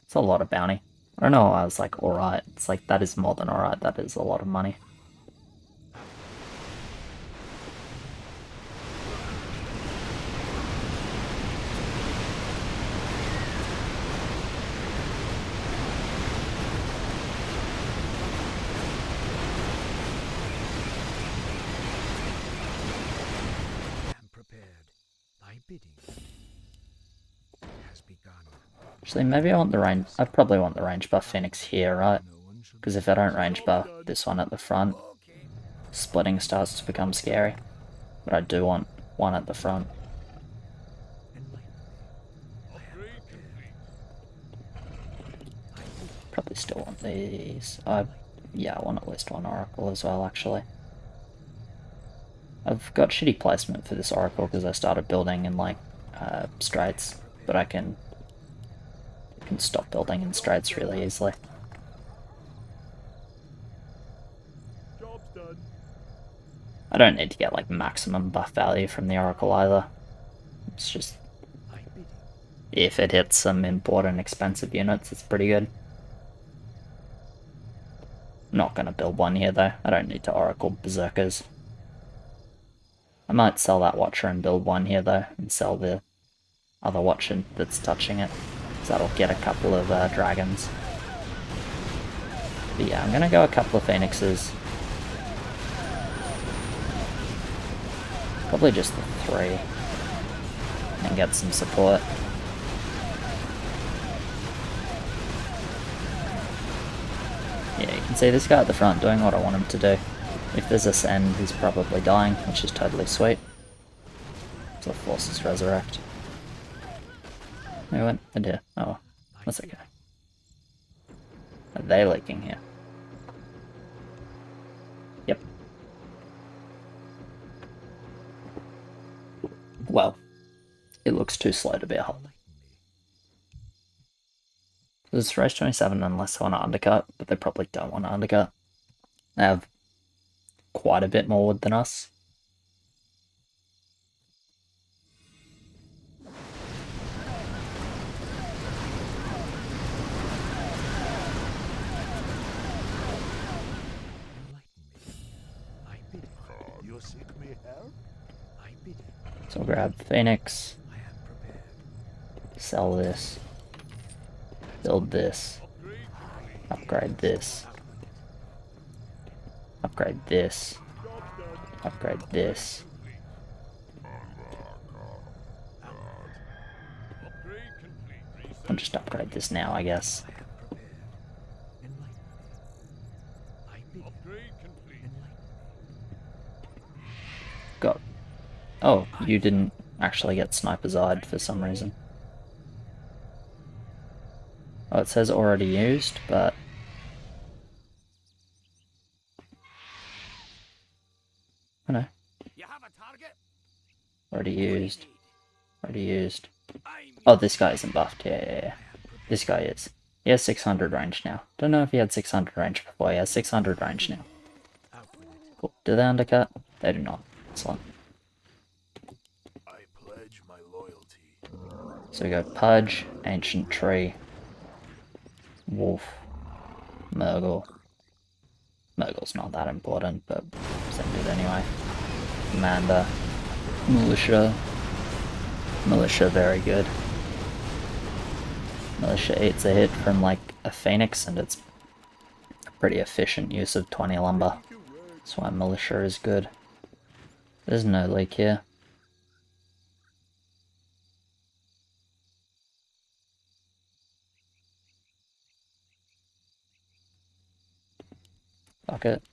It's a lot of bounty. I don't know, I was like, alright. It's like, that is more than alright. That is a lot of money. Am prepared. Thy bidding. Has begun. Actually, maybe I want the range... I probably want the range buff Phoenix here, right? No one shall Because if I don't range buff this one at the front, splitting starts to become scary. But I do want 1 at the front. enlighten me. Upgrade complete. Probably still want these. Yeah, I want at least 1 Oracle as well, actually. I've got shitty placement for this Oracle because I started building in, like, straights. But I can can stop building in straights really easily. Job's done. I don't need to get like maximum buff value from the Oracle either. It's just, I bid it. if it hits some important expensive units, it's pretty good. Not gonna build one here though. I don't need to Oracle Berserkers. I might sell that Watcher and build one here though, and sell the other Watcher that's touching it. So that'll get a couple of dragons. But yeah, I'm gonna go a couple of Phoenixes. Probably just the 3. And get some support. Yeah, you can see this guy at the front doing what I want him to do. If there's a send, he's probably dying, which is totally sweet. So forces resurrect. They went in here. Oh, that's okay. Are they leaking here? Yep. Well, it looks too slow to be a hull. There's race 27 unless they want to undercut, but they probably don't want to undercut. They have quite a bit more wood than us. I bid it. You seek me help? I bid it. So I'll grab Phoenix, I am prepared. sell this, build this, upgrade this, upgrade this, upgrade this. Upgrade complete. I'll just upgrade this now, I guess. I am prepared. Enlighten me. I bid it. Upgrade complete. Enlighten me. Go. Oh, you didn't actually get Sniper's Eyed for some reason. Oh, it says already used, but... Oh no, You have a target? already used. Already used. Oh, this guy isn't buffed. Yeah. This guy is. He has 600 range now. Don't know if he had 600 range before. He has 600 range now. Out with it. Cool. Do they undercut? They do not. Excellent. I pledge my loyalty. So we got Pudge, Ancient Tree, Wolf, Murgle. Murgle's not that important, but send it anyway. Commander, Militia. Militia, very good. Militia eats a hit from like a Phoenix, and it's a pretty efficient use of 20 lumber. That's why Militia is good. There's no leak here. Fuck it.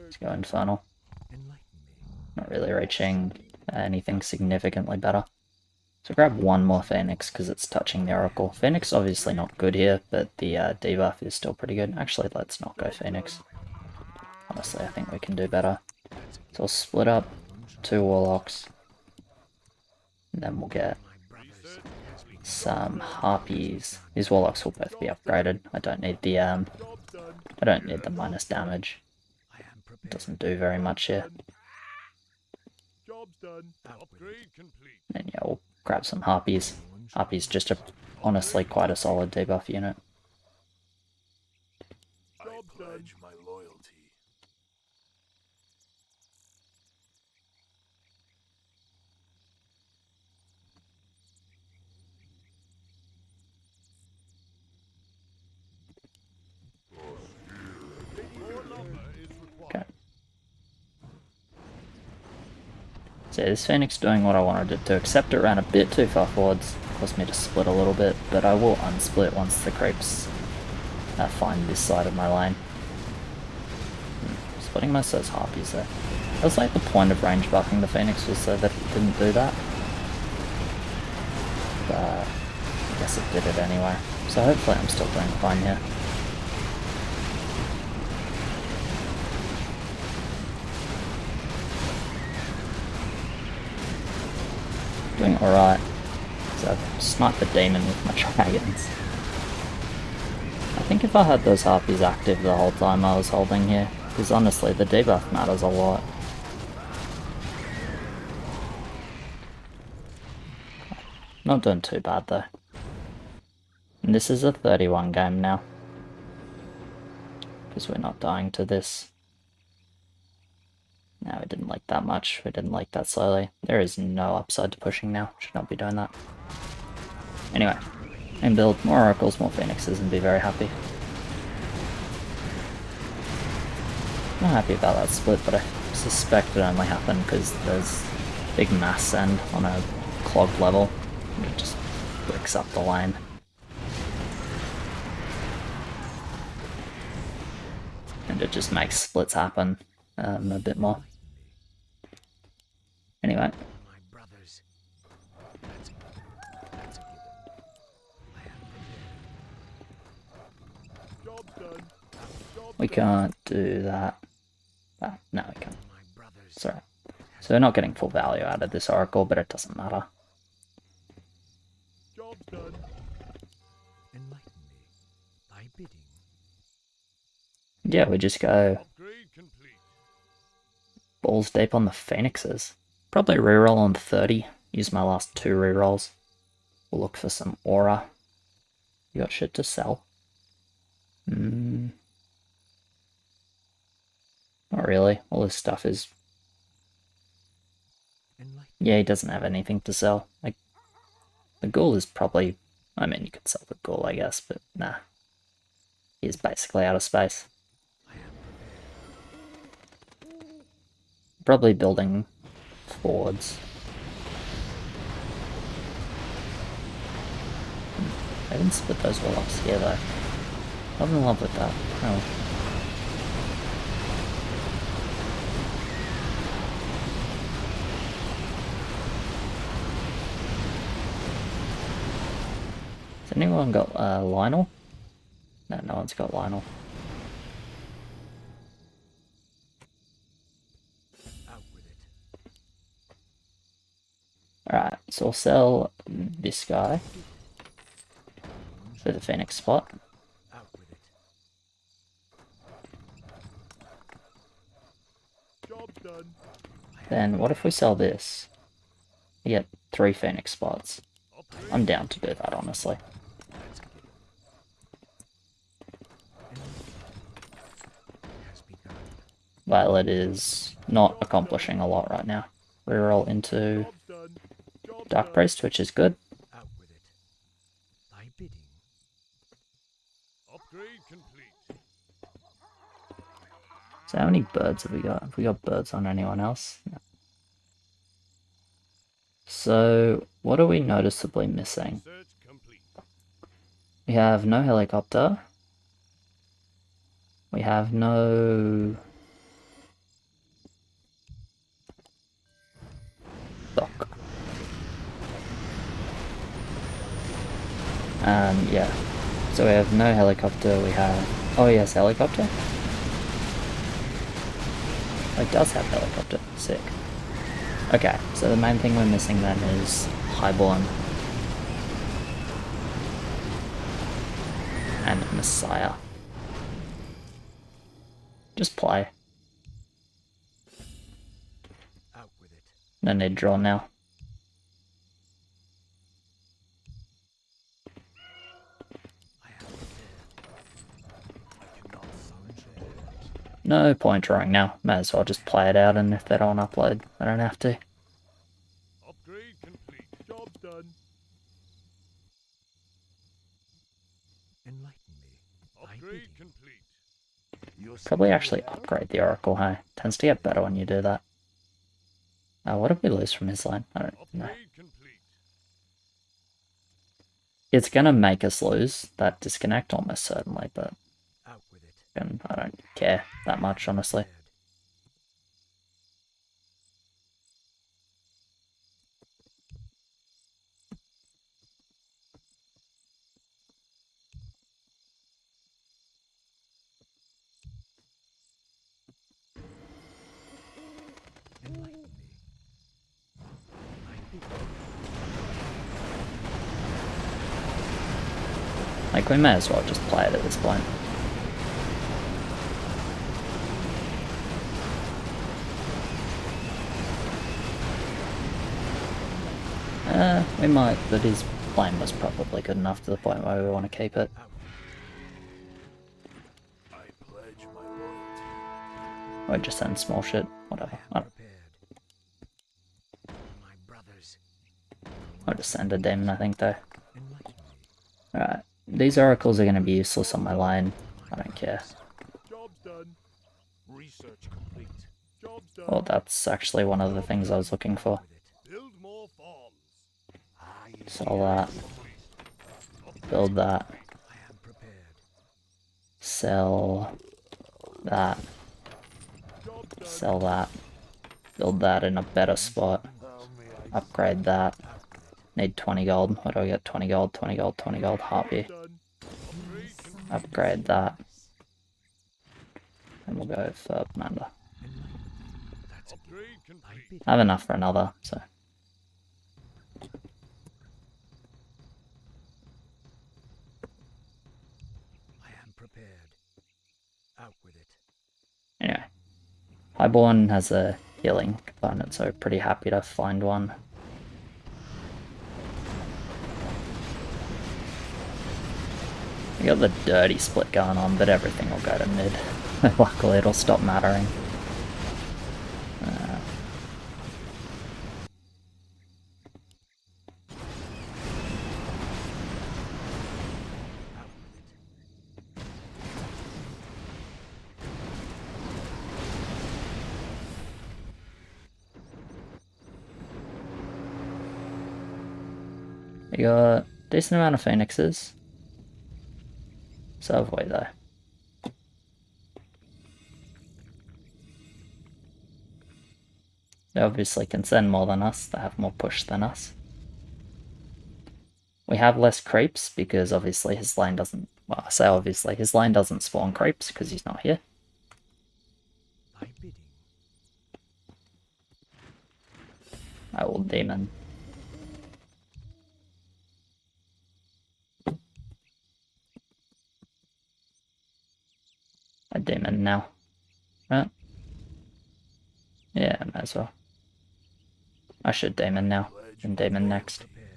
Let's go Infernal. Enlighten me. Not really reaching anything significantly better. So grab one more Phoenix because it's touching the Oracle. Phoenix obviously not good here, but the debuff is still pretty good. Actually, let's not go Phoenix. Honestly, I think we can do better. So we'll split up 2 Warlocks. And then we'll get some Harpies. These Warlocks will both be upgraded. I don't need the minus damage. I am It prepared. doesn't do very much here. Job's done. Upgrade complete. And yeah, we'll grab some Harpies. Harpies just honestly quite a solid debuff unit. I pledge my loyalty. More lumber is required. Okay. So this Phoenix doing what I wanted it to, except it ran a bit too far forwards. Caused me to split a little bit, but I will unsplit once the creeps find this side of my lane. Splitting most of those Harpies though. It was like the point of range buffing the Phoenix was so that it didn't do that. But I guess it did it anyway. So hopefully I'm still doing fine here. Doing alright. So I've sniped the demon with my dragons. think if I had those harpies active the whole time I was holding here, because honestly the debuff matters a lot. Not doing too bad though. And this is a 31 game now. Because we're not dying to this. No, we didn't like that much. We didn't like that slowly. There is no upside to pushing now. Should not be doing that. Anyway. And build more oracles, more phoenixes, and be very happy. Not happy about that split, but I suspect it only happened because there's big mass send on a clogged level. And it just bricks up the lane. And it just makes splits happen a bit more. Anyway. My brothers. That's a given. I am prepared. Job's done. Job's We done. can't do that. Oh, no, we can't. My brothers. Sorry. So we're not getting full value out of this oracle, but it doesn't matter. Job's done. Enlighten me. Thy bidding. Yeah, we just go Upgrade complete. balls deep on the phoenixes. Probably reroll on 30. Use my last 2 rerolls. We'll look for some aura. You got shit to sell? Not really. All this stuff is... Enlighten. Yeah, he doesn't have anything to sell. Like, the ghoul is probably... I mean, you could sell the ghoul, I guess, but nah. He's basically out of space. I am prepared. Probably building forwards. I didn't split those warlocks here though. I'm in love with that. Oh. Has anyone got LIHL? No, no one's got LIHL. Out with it. Alright, so we'll sell this guy for the Phoenix spot. Out with it. Job's done. Then what if we sell this? We get 3 Phoenix spots. Upgrade. I'm down to do that, honestly. That's a given. Enlighten. Has begun. Violet is not accomplishing a lot right now. Reroll into Job's done. Job's Dark done. Priest, which is good. Out with it. Thy bidding. Upgrade complete. So how many birds have we got? Have we got birds on anyone else? No. So what are we noticeably missing? Search complete. We have no helicopter. We have no dock. Yeah. So we have no helicopter, we have... Oh yes, helicopter? Oh, it does have helicopter. Sick. Okay, so the main thing we're missing then is Highborn. And Messiah. Just play. Out with it. No need to draw now. I am prepared. I cannot summon shares. No point drawing now. May as well just play it out, and if they don't upload, they don't have to. Upgrade complete. Job's done. Enlighten me. Thy Upgrade bidding. complete. Probably actually upgrade the Oracle, hey? Tends to get better when you do that. What did we lose from his line? I don't know. Upgrade complete. It's gonna make us lose that disconnect almost certainly, but Out with it. I don't care that much, honestly. Prepared. Enlighten me. Thy bidding. Like, we may as well just play it at this point. We might, but his plane was probably good enough to the point where we want to keep it. I pledge my loyalty. Or just send small shit, whatever. My brothers, I'll just send a demon, I think, though. enlighten me. Alright, these oracles are going to be useless on my line. I don't care. Job's done. Research complete. Job's done. Well, that's actually one of the things I was looking for. Build more farms. Sell that. Build that. I am prepared. Sell that. Job's done. Sell that. Build that in a better spot. Upgrade that. Need 20 gold. What do I get? 20 gold, 20 gold, 20 gold. Harpy. Done. Upgrade complete. Upgrade that. And we'll go for Manda. That's Upgrade complete. I have enough for another, so. I am prepared. Out with it. Anyway. Highborn has a healing component, so pretty happy to find one. We got the dirty split going on, but everything will go to mid. Luckily it'll stop mattering. We got a decent amount of phoenixes. So have we, though. They obviously can send more than us, they have more push than us. We have less creeps because obviously his lane doesn't, well, I say obviously, his lane doesn't spawn creeps because he's not here. My bidding. I will demon. A demon now. Right? Yeah, might as well. I should demon now, and demon next. Prepared.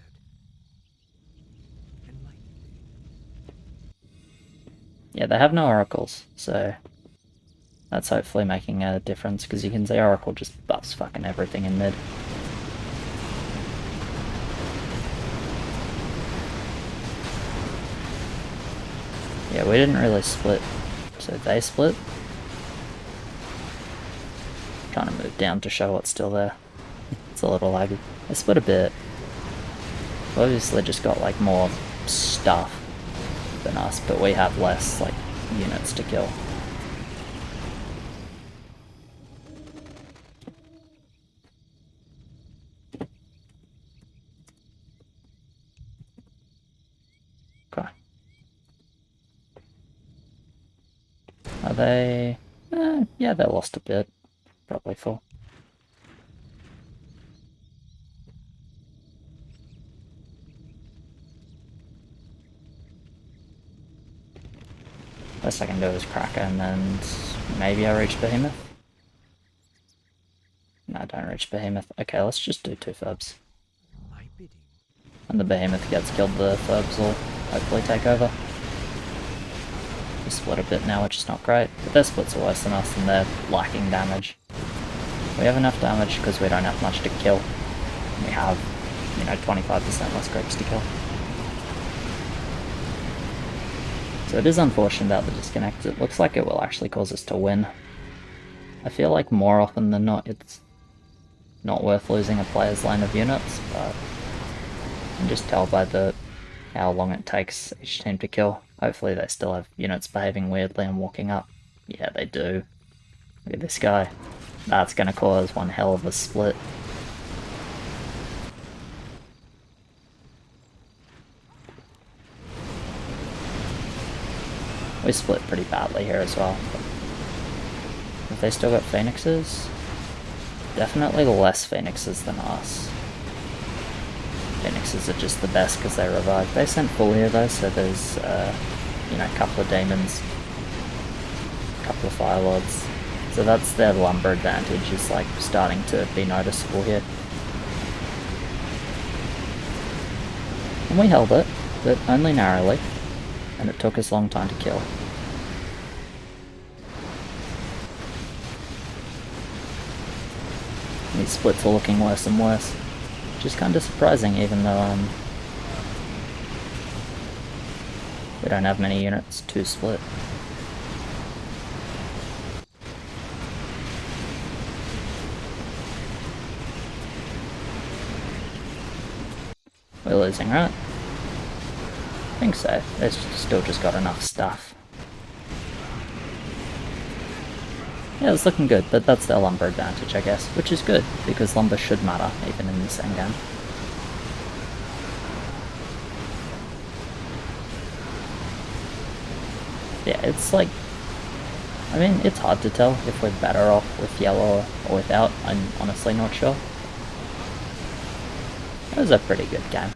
Enlighten me. Yeah, they have no oracles, so that's hopefully making a difference, because you can see oracle just buffs fucking everything in mid. Yeah, we didn't really split, so they split. Trying to move down to show what's still there. It's a little laggy. They split a bit. We obviously just got like more stuff than us, but we have less like units to kill. Okay. Are they... yeah, they lost a bit. Probably full. Best I can do is Kraken and maybe I reach Behemoth. No, I don't reach Behemoth. Okay, let's just do 2 Furbs. My bidding. When the Behemoth gets killed, the Furbs will hopefully take over. We split a bit now, which is not great, but their splits are worse than us and they're lacking damage. We have enough damage because we don't have much to kill. We have, 25% less creeps to kill. So it is unfortunate about the disconnect. It looks like it will actually cause us to win. I feel like more often than not it's not worth losing a player's line of units, but you can just tell by how long it takes each team to kill. Hopefully they still have units behaving weirdly and walking up. Yeah, they do. Look at this guy. That's going to cause one hell of a split. We split pretty badly here as well. Have they still got phoenixes? Definitely less phoenixes than us. Phoenixes are just the best because they revive. They sent full here though, so there's, you know, a couple of demons, a couple of fire lords. So that's their lumber advantage is like starting to be noticeable here. And we held it, but only narrowly, and it took us a long time to kill. These splits are looking worse and worse, which is kind of surprising even though we don't have many units to split. We're losing, right? I think so. It's still just got enough stuff. Yeah, it's looking good, but that's their lumber advantage, I guess, which is good, because lumber should matter, even in this endgame. Yeah, it's like... I mean, it's hard to tell if we're better off with yellow or without. I'm honestly not sure. It was a pretty good game.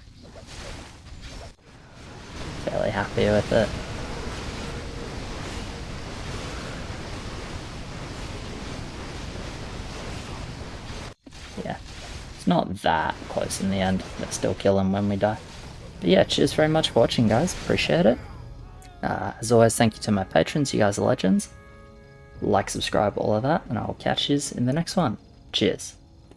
Fairly happy with it. Yeah, it's not that close in the end. Let's still kill him when we die. But yeah, cheers very much for watching, guys. Appreciate it. As always, thank you to my patrons. You guys are legends. Like, subscribe, all of that, and I'll catch you in the next one. Cheers.